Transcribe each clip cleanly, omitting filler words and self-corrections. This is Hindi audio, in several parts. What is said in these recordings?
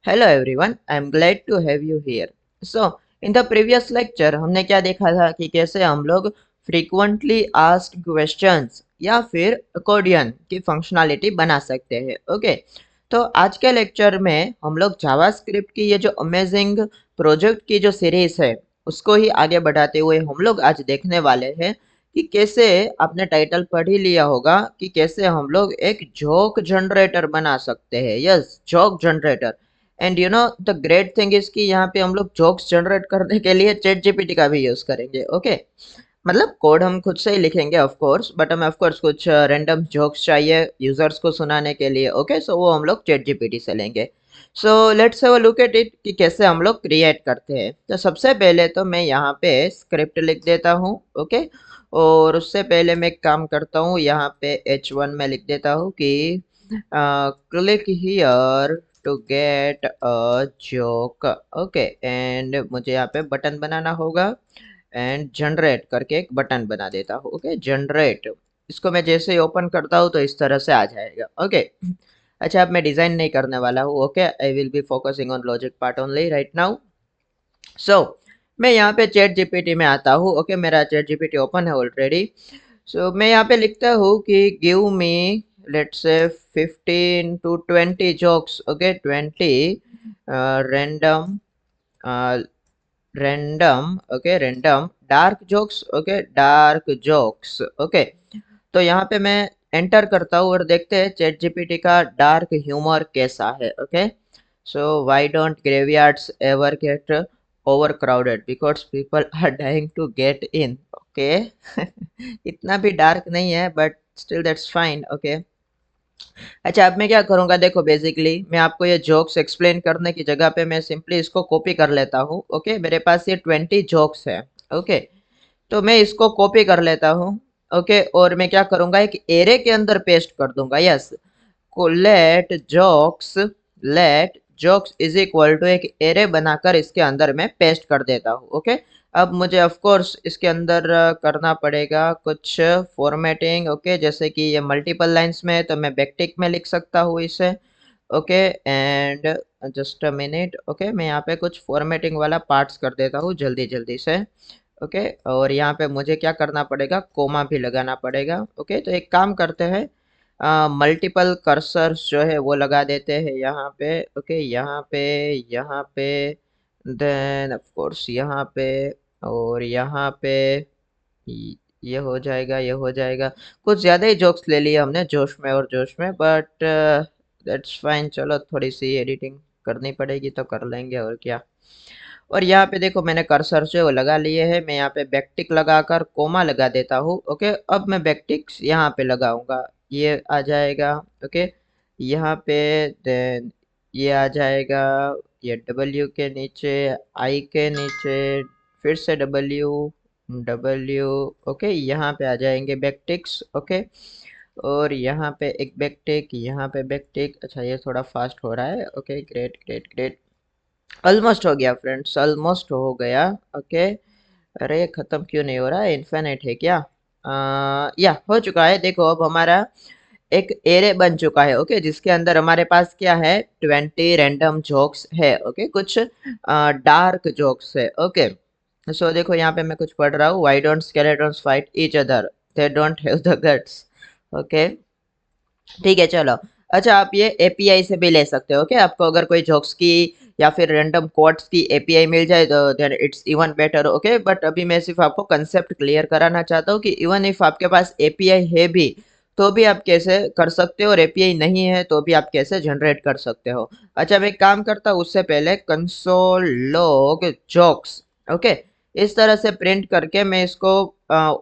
Hello everyone, I am glad to have you here. So, in the previous lecture हमने क्या देखा था कि कैसे हम लोग frequently asked questions या फिर accordion की फंक्शनैलिटी बना सकते हैं. ओके, तो आज के लेक्चर में हम लोग जावास्क्रिप्ट की ये जो अमेजिंग प्रोजेक्ट की जो सीरीज है उसको ही आगे बढ़ाते हुए हम लोग आज देखने वाले हैं कि कैसे आपने टाइटल पढ़ ही लिया होगा कि कैसे हम लोग एक जोक जनरेटर बना सकते हैं. Yes, joke generator. And you know the great thing is कि यहाँ पे हम लोग जोक्स जनरेट करने के लिए चैट जीपीटी का भी यूज करेंगे. ओके, मतलब कोड हम खुद से ही लिखेंगे ऑफ कोर्स, बट हमें ऑफ कोर्स कुछ रैंडम जोक्स चाहिए यूजर्स को सुनाने के लिए. ओके, सो वो हम लोग चैट जीपीटी से लेंगे. So let's have a look at it कि कैसे हम लोग क्रिएट करते हैं. तो सबसे पहले तो मैं यहाँ पे स्क्रिप्ट लिख देता हूँ. ओके, और उससे पहले मैं एक काम करता हूँ, यहाँ पे H1 में लिख देता हूँ कि click here to get a joke. Okay, and मुझे यहाँ पे बटन बनाना होगा एंड जनरेट करके एक बटन बना देता हूँ. Okay, generate. इसको मैं जैसे ही ओपन करता हूँ तो इस तरह से आ जाएगा. ओके, अच्छा, अब मैं डिजाइन नहीं करने वाला हूँ. Okay, I will be focusing on logic part only right now. So मैं यहाँ पे चैट जीपीटी में आता हूँ. ओके, मेरा चैट जीपीटी ओपन है ऑलरेडी. सो मैं यहाँ पे लिखता हूँ कि give me let's say 15 to 20 jokes. Okay, 20 random random. Okay, random dark jokes. Okay, dark jokes. Okay, तो यहाँ पे मैं एंटर करता हूँ और देखते हैं चैट जीपीटी का डार्क ह्यूमर कैसा है. Okay, so why don't graveyards ever get over crowded because people are dying to get in. Okay, इतना भी डार्क नहीं है but still that's fine. Okay, अच्छा, अब मैं क्या करूंगा, देखो बेसिकली मैं आपको ये जोक्स एक्सप्लेन करने की जगह पे मैं सिंपली इसको कॉपी कर लेता हूँ. ओके, मेरे पास ये 20 जोक्स है. ओके, तो मैं इसको कॉपी कर लेता हूँ. ओके, और मैं क्या करूंगा, एक एरे के अंदर पेस्ट कर दूंगा. यस, को let jokes is equal to एक एरे बनाकर इसके अंदर मैं पेस्ट कर देता हूँ. ओके, अब मुझे ऑफ कोर्स इसके अंदर करना पड़ेगा कुछ फॉर्मेटिंग. ओके, जैसे कि ये मल्टीपल लाइंस में है तो मैं बैकटिक में लिख सकता हूँ इसे. Okay, and just a minute. Okay, मैं यहाँ पे कुछ फॉर्मेटिंग वाला पार्ट्स कर देता हूँ जल्दी जल्दी से. ओके, और यहाँ पे मुझे क्या करना पड़ेगा, कोमा भी लगाना पड़ेगा. ओके, तो एक काम करते हैं, मल्टीपल कर्सर्स जो है वो लगा देते हैं यहाँ पे. ओके, यहाँ पे देन ऑफ कोर्स यहाँ पे और यहाँ पे. ये हो जाएगा, ये हो जाएगा. कुछ ज़्यादा ही जोक्स ले लिए हमने जोश में और जोश में, बट दैट्स फाइन. चलो, थोड़ी सी एडिटिंग करनी पड़ेगी तो कर लेंगे, और क्या. और यहाँ पे देखो मैंने कर्सर जो है वो लगा लिए है. मैं यहाँ पे बैकटिक लगाकर कोमा लगा देता हूँ. ओके, अब मैं बैकटिक्स यहाँ पे लगाऊंगा, ये आ जाएगा. ओके, यहाँ पे देन ये आ जाएगा, ये डब्ल्यू के नीचे, आई के नीचे, फिर से डब्ल्यू, डब्ल्यू. ओके, यहाँ पे आ जाएंगे बैकटिक्स. ओके, और यहाँ पे एक बैकटिक, यहाँ पे बैकटिक. अच्छा, ये थोड़ा फास्ट हो रहा है. Okay, great great great. Almost हो गया फ्रेंड्स, ऑलमोस्ट हो गया. ओके, अरे खत्म क्यों नहीं हो रहा है, इन्फिनिट है क्या. या हो चुका है. देखो अब हमारा एक एरे बन चुका है. ओके, जिसके अंदर हमारे पास क्या है, 20 रैंडम जोक्स है. ओके, कुछ डार्क जोक्स है. ओके, सो देखो यहाँ पे मैं कुछ पढ़ रहा हूँ. Why don't skeletons fight each other, they don't have the guts. Okay, ठीक है, चलो. अच्छा, आप ये एपीआई से भी ले सकते हो. ओके, आपको अगर कोई जोक्स की या फिर रैंडम कोट्स की एपीआई मिल जाए तो then it's even better. Okay, but अभी मैं सिर्फ आपको कंसेप्ट क्लियर कराना चाहता हूँ कि इवन इफ आपके पास एपीआई है भी तो भी आप कैसे कर सकते हो, और एपीआई नहीं है तो भी आप कैसे जनरेट कर सकते हो. अच्छा, मैं एक काम करता हूँ, उससे पहले कंसोल लॉग जोक्स. ओके, इस तरह से प्रिंट करके मैं इसको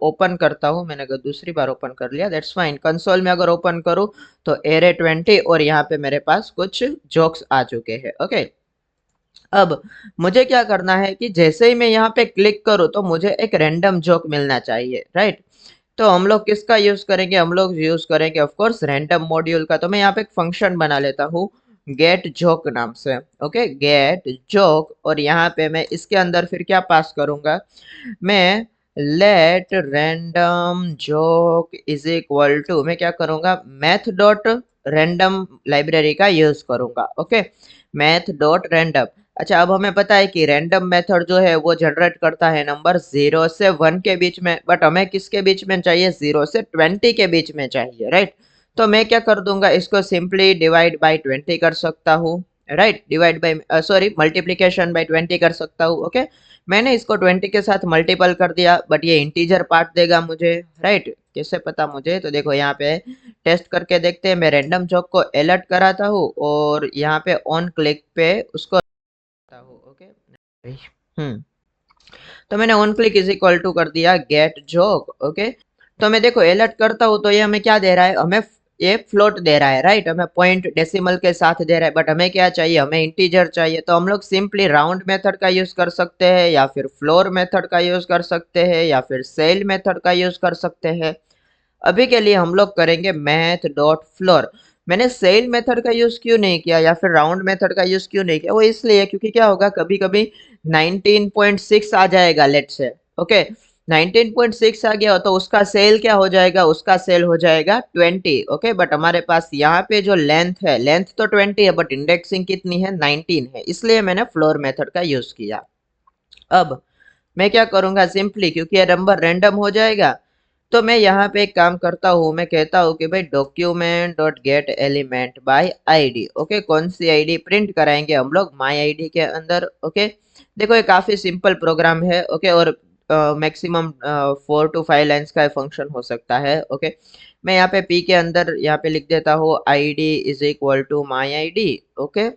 ओपन करता हूँ. मैंने अगर दूसरी बार ओपन कर लिया दैट्स फाइन. कंसोल में अगर ओपन करूँ तो एरे 20 और यहाँ पे मेरे पास कुछ जोक्स आ चुके हैं. ओके, अब मुझे क्या करना है कि जैसे ही मैं यहाँ पे क्लिक करूँ तो मुझे एक रैंडम जोक मिलना चाहिए, राइट. तो हम लोग किसका यूज करेंगे, हम लोग यूज करेंगे ऑफ कोर्स रैंडम मॉड्यूल का. तो मैं यहाँ पे एक फंक्शन बना लेता हूँ गेट जोक नाम से. ओके, गेट जोक, और यहाँ पे मैं इसके अंदर फिर क्या पास करूंगा, मैं let random joke is equal to, मैं क्या करूंगा, मैथ डॉट रैंडम लाइब्रेरी का यूज करूंगा। Okay, math dot random. अच्छा, अब हमें पता है कि रैंडम मेथड जो है वो जनरेट करता है नंबर 0 से 1 के बीच में, बट हमें किसके बीच में चाहिए, 0 से 20 के बीच में चाहिए, राइट। तो मैं क्या कर दूंगा, इसको सिंपली डिवाइड बाई 20 कर सकता हूँ, right. Divide by sorry multiplication by 20 कर सकता हूँ। ओके, मैंने इसको 20 के साथ मल्टीपल कर दिया, बट ये इंटीजर पार्ट देगा मुझे, राइट। कैसे पता मुझे, तो देखो यहाँ पे टेस्ट करके देखते हैं। मैं रैंडम चौक को अलर्ट कराता हूँ और यहाँ पे ऑन क्लिक पे उसको रखता हूँ। ओके, हम्म, तो मैंने on click is equal to कर दिया गेट जॉक। ओके, तो मैं देखो अलर्ट करता हूँ तो ये हमें क्या दे रहा है, हमें ये फ्लोट दे रहा है, राइट। हमें पॉइंट डेसिमल के साथ दे रहा है, बट हमें क्या चाहिए, हमें इंटीजर चाहिए। तो हम लोग सिंपली राउंड मेथड का यूज कर सकते हैं, या फिर फ्लोर मेथड का यूज कर सकते हैं, या फिर सेल मेथड का यूज कर सकते हैं। अभी के लिए हम लोग करेंगे मैथ डॉट फ्लोर। मैंने सेल मेथड का यूज क्यों नहीं किया या फिर राउंड मेथड का यूज क्यों नहीं किया, वो इसलिए क्योंकि क्या होगा, कभी कभी 19.6 आ जाएगा, लेट से। ओके, 19.6 आ गया तो उसका सेल क्या हो जाएगा, उसका सेल हो जाएगा 20। ओके, बट हमारे पास यहाँ पे जो लेंथ है, लेंथ तो 20 है, बट इंडेक्सिंग कितनी है, 19 है, इसलिए मैंने फ्लोर मेथड का यूज किया। अब मैं क्या करूंगा, सिंपली क्योंकि ये नंबर रैंडम हो जाएगा, तो मैं यहाँ पे एक काम करता हूँ, मैं कहता हूँ कि भाई document dot gate element by ID. Okay, कौन सी आईडी प्रिंट कराएंगे हम लोग, माई आईडी के अंदर। ओके, देखो ये काफी सिंपल प्रोग्राम है। ओके, और मैक्सिमम 4 to 5 लाइन्स का फंक्शन हो सकता है। ओके, मैं यहाँ पे पी के अंदर यहाँ पे लिख देता हूँ I D is equal to my I D. Okay,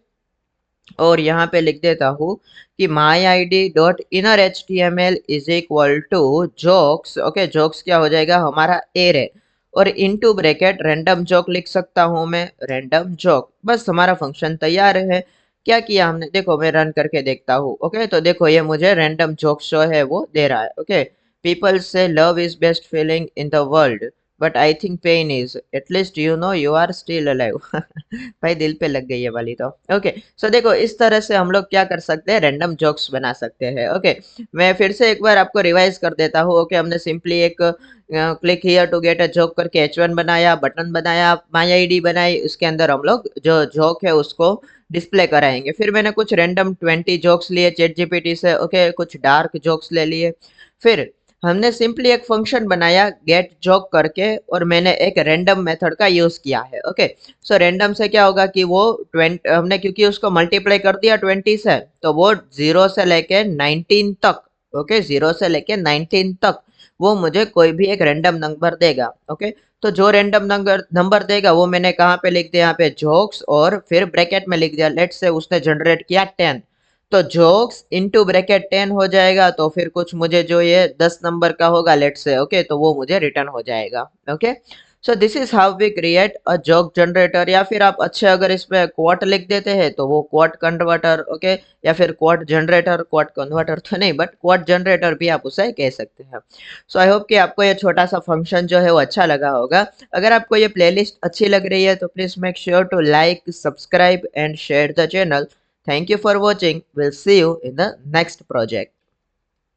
और यहाँ पे लिख देता हूँ कि my I D dot inner H T M L is equal to jokes. ओके, जोक्स क्या हो जाएगा, हमारा एरे, और इनटू ब्रैकेट रैंडम जोक लिख सकता हूँ मैं, रैंडम जोक। बस हमारा फंक्शन तैयार है। क्या किया हमने, देखो मैं रन करके देखता हूँ। ओके, तो देखो ये मुझे रैंडम जोक शो है वो दे रहा है। Okay, people say love is best feeling in the world, but I think pain is, at least you know you are still alive. भाई दिल पे लग गई है वाली तो। ओके, सो देखो इस तरह से हम लोग क्या कर सकते हैं, रैंडम जोक्स बना सकते हैं। ओके, मैं फिर से एक बार आपको रिवाइज कर देता हूँ। ओके, हमने सिंपली एक click here to get a joke करके H1 बनाया, बटन बनाया, माई आईडी बनाई, उसके अंदर हम लोग जो जोक है उसको डिस्प्ले कराएंगे। फिर मैंने कुछ रैंडम 20 जोक्स लिए चैट जीपीटी से। ओके, कुछ डार्क जोक्स ले लिए। फिर हमने सिंपली एक फंक्शन बनाया गेट जोक करके, और मैंने एक रैंडम मेथड का यूज किया है। ओके, सो रैंडम से क्या होगा कि वो 20 हमने क्योंकि उसको मल्टीप्लाई कर दिया 20 से, तो वो 0 से लेके 19 तक, ओके, 0 से लेके 19 तक वो मुझे कोई भी एक रैंडम नंबर देगा। ओके, तो जो रैंडम नंबर नंबर देगा वो मैंने कहाँ पे लिख दिया, यहाँ पे जोक्स, और फिर ब्रैकेट में लिख दिया, लेट से उसने जनरेट किया 10, तो जोक्स इंटू ब्रैकेट 10 हो जाएगा। तो फिर कुछ मुझे जो ये 10 नंबर का होगा, लेट से, ओके, तो वो मुझे रिटर्न हो जाएगा। Okay, so this is how we create a joke generator, या फिर आप अच्छे अगर इसमें क्वोट लिख देते हैं तो वो क्वोट कन्वर्टर। ओके, या फिर क्वोट जनरेटर, क्वोट कन्वर्टर तो नहीं, बट क्वोट जनरेटर भी आप उसे कह सकते हैं। सो आई होप कि आपको ये छोटा सा फंक्शन जो है वो अच्छा लगा होगा। अगर आपको ये प्लेलिस्ट अच्छी लग रही है तो please make sure to like, subscribe and share the channel. Thank you for watching. We'll see you in the next project.